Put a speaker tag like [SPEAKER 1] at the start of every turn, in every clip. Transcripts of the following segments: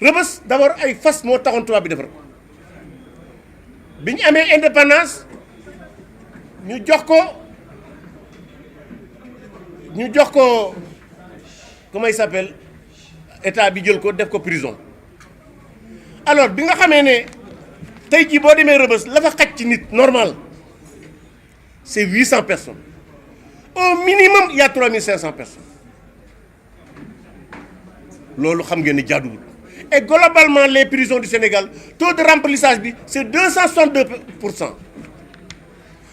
[SPEAKER 1] Rebeuss d'abord ay fas moo taxoon tubaab bi defar ko bi ñu amee indépendance ñu jox ko comment il s'appelle état bi jël ko def ko prison alors bi nga xamee ne tey jii boo demee Rebeuss la fa xaj ci nit normal c'est 800 personnes au minimum il y a 3500 personnes loolu xam ngeen ne jaaduwul et globalement les prisons du Sénégal taux de remplissage bi c'est 262%.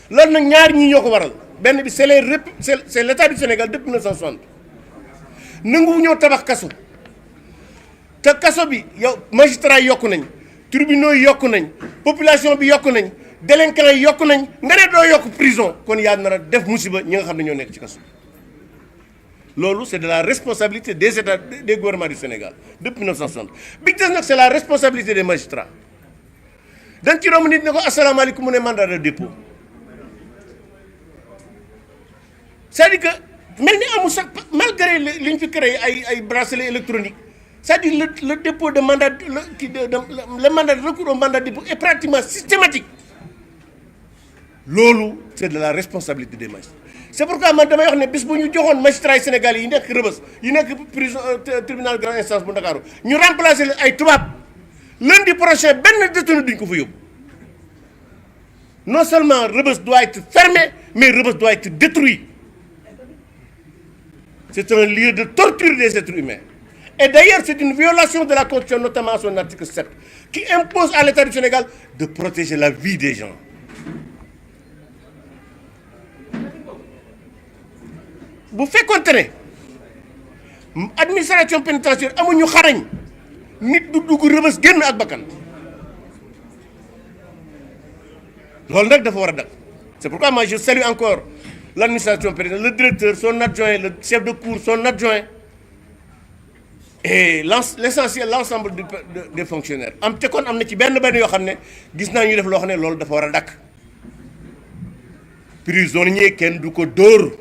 [SPEAKER 1] loolu nag ñaar ñi ñoo ko waral benn bi c'est l'état du Sénégal depuis 1960 nanguwu ñoo tabax kaso te kaso bi yow magistrat yi yokku nañ tribunaux yi yokku nañ population bi yokku nañ délinquants yi yokku nañ nga ne doo yokk prison kon yaa nar a def musiba ñi nga xam ne ñoo nekk ci kaso loolu c'est de la responsabilité des états des gouvernements du Sénégal depuis 1960 bi des nag c'est la responsabilité des magistrats dañ ci romb nit ne ko asalaamaaleykum mu ne mandat de dépôt c'est-à-dire que mel ni amul sax malgré li ñu fi créé ay bracelets électroniques c'est-à-dire le dépôt de mandat le mandat de recours au mandat de dépôt est pratiquement systématique loolu c'est de la responsabilité des magistrats c'est pourquoi man damay wax ne bis bu ñu joxoon magistrats sénégalais yi nekk Rebeuss yi nekk prison tribunal grande instance bu Ndakaaru ñu remplacer leen ay tubaab lundi prochain benn détenu duñ ko fa yóbbu non seulement Rebeuss doit être fermé mais Rebeuss doit être détruit. C'est un lieu de torture des êtres humains. Et d'ailleurs, c'est une violation de la Constitution, notamment son article 7, qui impose à l'État du Sénégal de protéger la vie des gens. Bu fekkoonte ne administration pénitentiaire amuñu xarañ nit du dugg Rebeuss génn ak bakkan loolu nag dafa war a dakk. C'est pourquoi moi je salue encore l'administration pénitentiaire, le directeur, son adjoint, le chef de cour, son adjoint et l'essentiel, l'ensemble des fonctionnaires. am te kon am na ci benn yoo xam ne gis naa ñu def loo xam ne loolu dafa war a dakk prisonnier kenn du ko dóor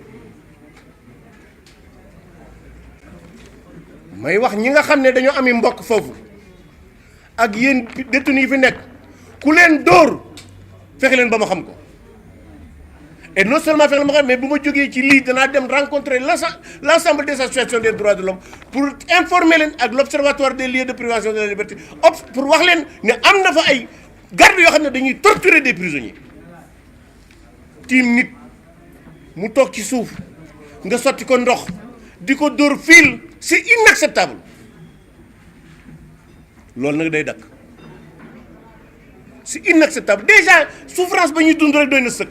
[SPEAKER 1] may wax ñi nga xam ne dañoo ami mbokk foofu ak yéen détenus yi fi nekk ku leen dóor fexe leen ba ma xam ko. Et non seulement faire le magasin, mais si je suis allé rencontrer l'ensemble des associations des droits de l'homme pour informer l'Observatoire des lieux de privation de la liberté, pour voir qu'il y a des gardes qui torturer des prisonniers. Tim nit mu tok ci souf nga soti ko ndox diko dor fil c'est inacceptable. Lool nak day dak. C'est inacceptable. Déjà souffrance ba ñuy dund rek doy na sëkk.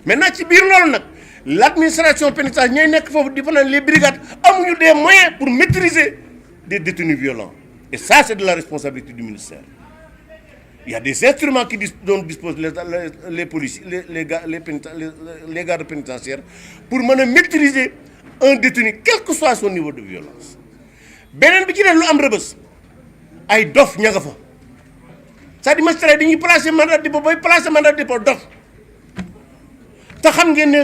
[SPEAKER 1] Maintenant ci biir loolu nag l'administration pénitentiaire ñooy nekk foofu di fanaan les brigades amuñu des moyens pour maîtriser des détenus violents et ça c'est de la responsabilité du ministère. Il y a des instruments dont disposent les policiers, les gardes pénitentiaires pour maîtriser un détenu quel que soit son niveau de violence. beneen bi ci def lu am Rebeuss ay dof ña nga fa c'est-à-dire magistrat dañuy placer mandat de dépôt bay placer mandat de dépôt dof. te xam ngeen ne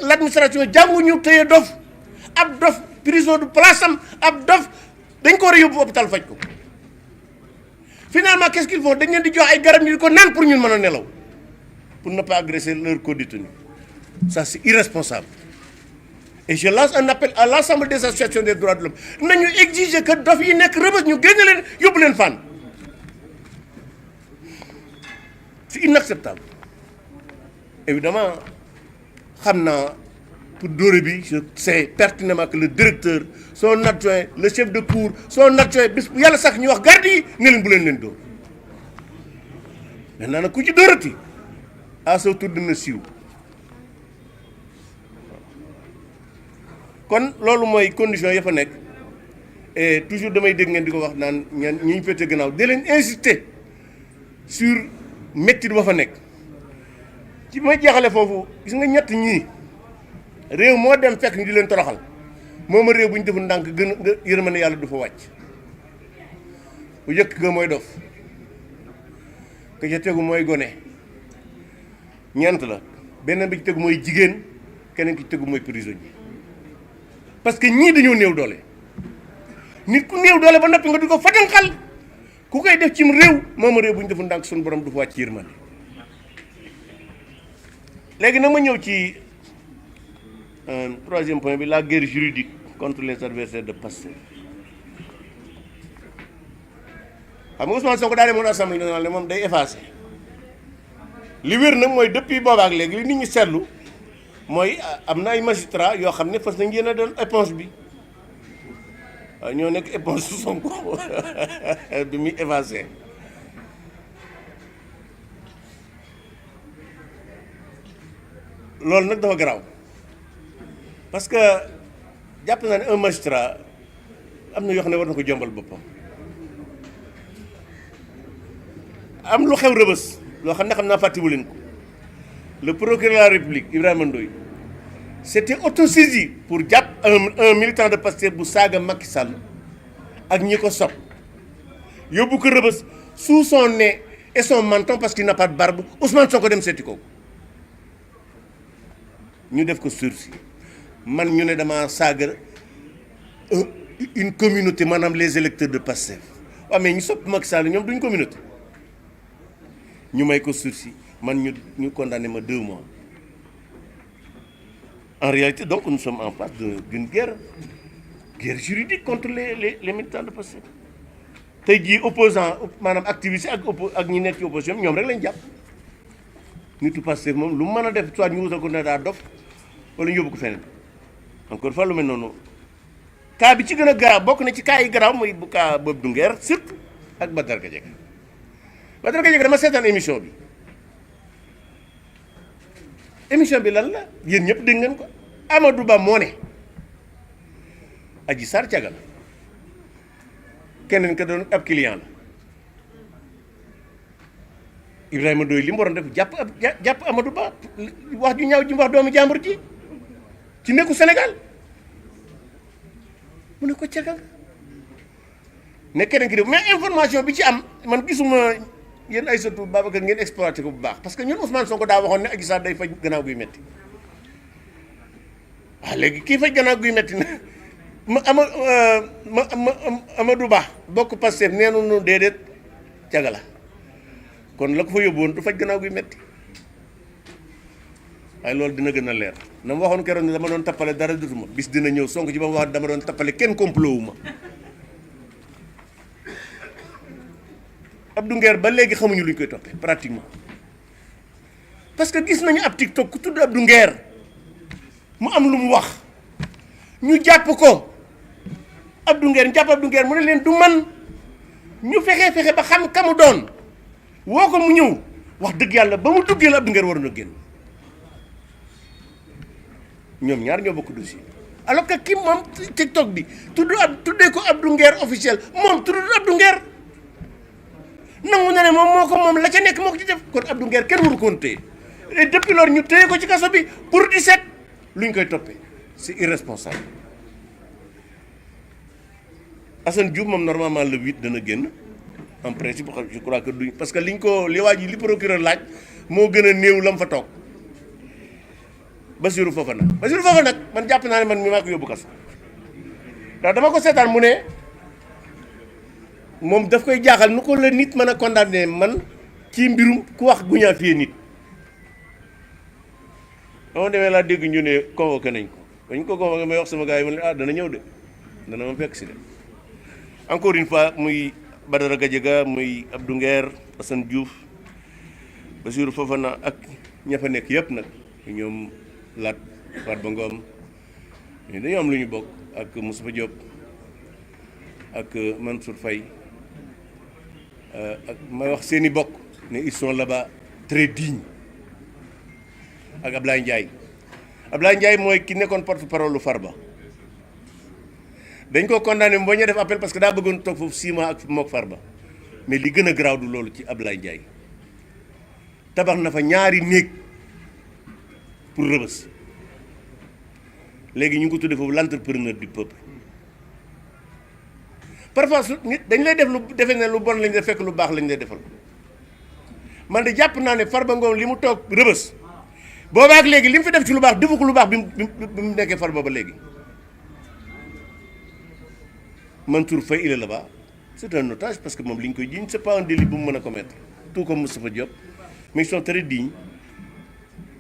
[SPEAKER 1] l'administration jànguñu téye dof ab dof prison de place am ab dof dañ ko war a yóbbu hôpital faj ko finalement qu'est-ce qu'ils font dañ leen di jox ay garab ñu di ko naan pour ñun mën a nelaw pour ne pas agresser leurs co-détenus ça c'est irresponsable et je lance un appel à l'ensemble des associations des droits de l'homme nañu exiger que dof yi nekk Rebeuss ñu génne leen yóbbu leen Fann c'est inacceptable. Évidemment, pour Dorebi, je sais pertinemment que le directeur, son adjoint, le chef de cour, son adjoint, il y a le sac qui garde, ne len boulen len do. Maintenant, ku ci dorati à ce tour de monsieur. Kon lolu moy condition ya fa nek et toujours damay dégg ngeen diko wax naan ñi ñu fété gannaaw de leen insister sur métti ba fa nek. ci may jeexale foofu gis nga ñett ñii réew moo dem fekk ñu di leen toroxal moom réew bu ñu defu ndànk gën a yërmande yàlla du fa wàcc bu njëkk ga mooy dof ka ca tegu mooy gone ñeent la beneen bi ci tegu mooy jigéen keneen ki ci tegu mooy prisonnier parce que ñii dañoo néew doole nit ku néew doole ba noppi nga di ko fatanxal ku koy def cim réew moom réew bu ñu defu ndànk suñu borom du fa wàcc yërmande. léegi nag ma ñëw ci troisième point bi, la guerre juridique contre les adversaires de Pastef. xam nga Ousmane Sonko daa demoon assemblée nationale ne moom day effacé li wér nag mooy depuis boobaak léegi li nit ñi seetlu mooy am na ay magistrats yoo xam ne fas nañ yéen a doon éponge bi waaw ñoo nekk éponge su Sonko bi muy effacé. loolu nag dafa garaaw parce que jàpp naa ne un magistrat am na yoo xam ne war na ko jombal boppam. am lu xew Rebeuss loo xam ne xam naa fàttiwu leen ko le procureur de la République Ibrahima Ndoye s'était autosaisi pour jàpp un militant de Pastef bu saaga Macky Sall ak ñi ko sopp yóbbu ko Rebeuss sous son nez et son menton parce qu'il n'a pas de barbe Ousmane Sonko dem seeti ko ñu def ko sursis man ñu ne dama saaga une communauté maanaam les électeurs de Pastef waaw mais ñu sopp Macky Sall ñoom duñ communauté ñu may ko sursis man ñu condamné ma 2 mois. En réalité donc nous sommes en face d'une guerre juridique contre les militants de Pastef. tey jii opposant maanaam activiste ak ñi nekk ci opposition ñoom rek lañ jàpp nitu Pastef moom lu mu mën a def soit ñu wutal ko ne daa dof wala ñu yóbbu ko feneen encore une fois lu mel noonu cas bi ci gën a garaaw bokk na ci cas yi garaaw mooy bu cas boobu du ngeer surtout ak Badara Gadiaga dama seetaan émission bi lan la yéen ñëpp dégg ngeen ko Amadou Ba moo ne Adji Sarr caga la keneen ka doon ab client la Ibrahima Ndoye li mu waroon def jàpp Amadou Ba wax ju ñaaw ji mu wax doomu jàmbur ji ci nekku Sénégal mu ne ko caga ne keneen ki def mais information bi ci am man gisuma yéen ay surtout Babacar ngeen exploité ko bu baax parce que ñun Ousmane Sonko daa waxoon ne Adji Sarr day faj gannaaw guy metti waaw léegi kii faj gannaaw guy metti na Amadou Ba bokk Pastef nee nañu déedéet caga la kon la ko fa yóbbu woon du faj gannaaw guy metti waaye loolu dina gën a leer na ma waxoon keroog ne dama doon tappale dara dutuma bis dina ñëw Sonko ci ba ma wax dama doon tappale kenn complot wu ma Abdou Nguer ba léegi xamuñu lu ñu koy toppee pratiquement parce que gis nañu ab TikTok ku tudd Abdou Nguer mu am lu mu wax ñu jàpp ko Abdou Nguer mu ne leen du man ñu fexe ba xam ka mu doon woo ko mu ñëw wax dëgg yàlla ba mu duggee la Abdou Nguer waroon a génn ñoom ñaar ñoo bokk dossier alors que ki moom TikTok bi tuddee ko Abdou Nguer officiel moom tuddul Abdou Nguer nangu na ne moom la ca nekk moo ko ci def kon Abdou Nguer kenn waru koon téye et depuis lors ñu téye ko ci kaso bi pour 17 lu ñu koy toppee c'est irresponsable. Assane Diouf moom normalement le 8 dana génn en principe je crois que duñ parce que li procureur laaj moo gën a néew la mu fa toog Bassirou Fofana nag man jàpp naa ne man mi maa ko yóbbu kaso ndax dama ko seetaan mu ne moom daf koy jaaxal nu ko la nit mën a condamné man ci mbirum ku wax guñaa fii nit dama demee laa dégg ñu ne convoqué nañ ko dañ ko convoqué may wax sama gars yi ma ne dana ñëw de dana ma fekk si de encore une fois muy Badara Gadiaga muy Abdou Nguer Assane Diouf Bassirou Fofana ak ña fa nekk yëpp nag ñoom Lat Farba Ngom dañoo am lu ñu bokk ak Moustapha Diop ak Mansour Faye ak may wax seeni bokk ne ils sont là-bas très dignes ak Ablaye Ndiaye mooy ki nekkoon porte-parole lu Farba dañ ko condamné ba ñu def appel parce que daa bëggoon toog foofu 6 mois ak mook Farba mais li gën a garaaw du loolu ci Ablaye Ndiaye tabax na fa ñaari néeg pour Rebeuss léegi ñu ngi ko tuddee foofu l'entrepreneur du peuple parfois su nit dañ lay def lu defe ne lu bon lañ def fekk lu baax lañ lay defal man de jàpp naa ne Farba Ngom li mu toog Rebeuss boobaak léegi li mu fi def ci lu baax defu ko lu baax bi mu nekkee Farba ba léegi Mansour Faye il est là-bas c'est un otage parce que moom li ñu koy jiiñ c'est pas un délit bu mu mën a commettre tout comme Moustapha Diop mais ils sont très dignes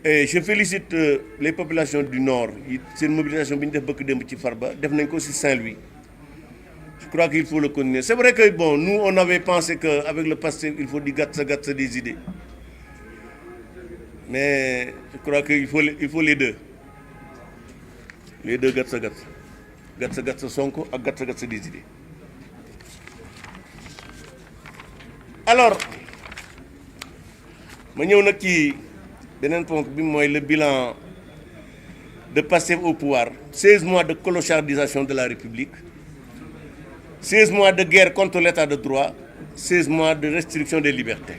[SPEAKER 1] et je félicite les populations du nord seen mobilisation bi ñu def bëkk démb ci Farba def nañ ko aussi Saint-Louis je crois qu'il faut le continuer c'est vrai que bon nous on avait pensé que avec le Pastef il faut di gatsa des idées mais je crois que il faut les deux gatsa Sonko ak gatsa des idées. Alors ma ñëw nag ci beneen ponk bi mooy le bilan de Pastef au pouvoir 16 mois de clochardisation de la République 16 mois de guerre contre l'état de droit 16 mois de restriction des libertés.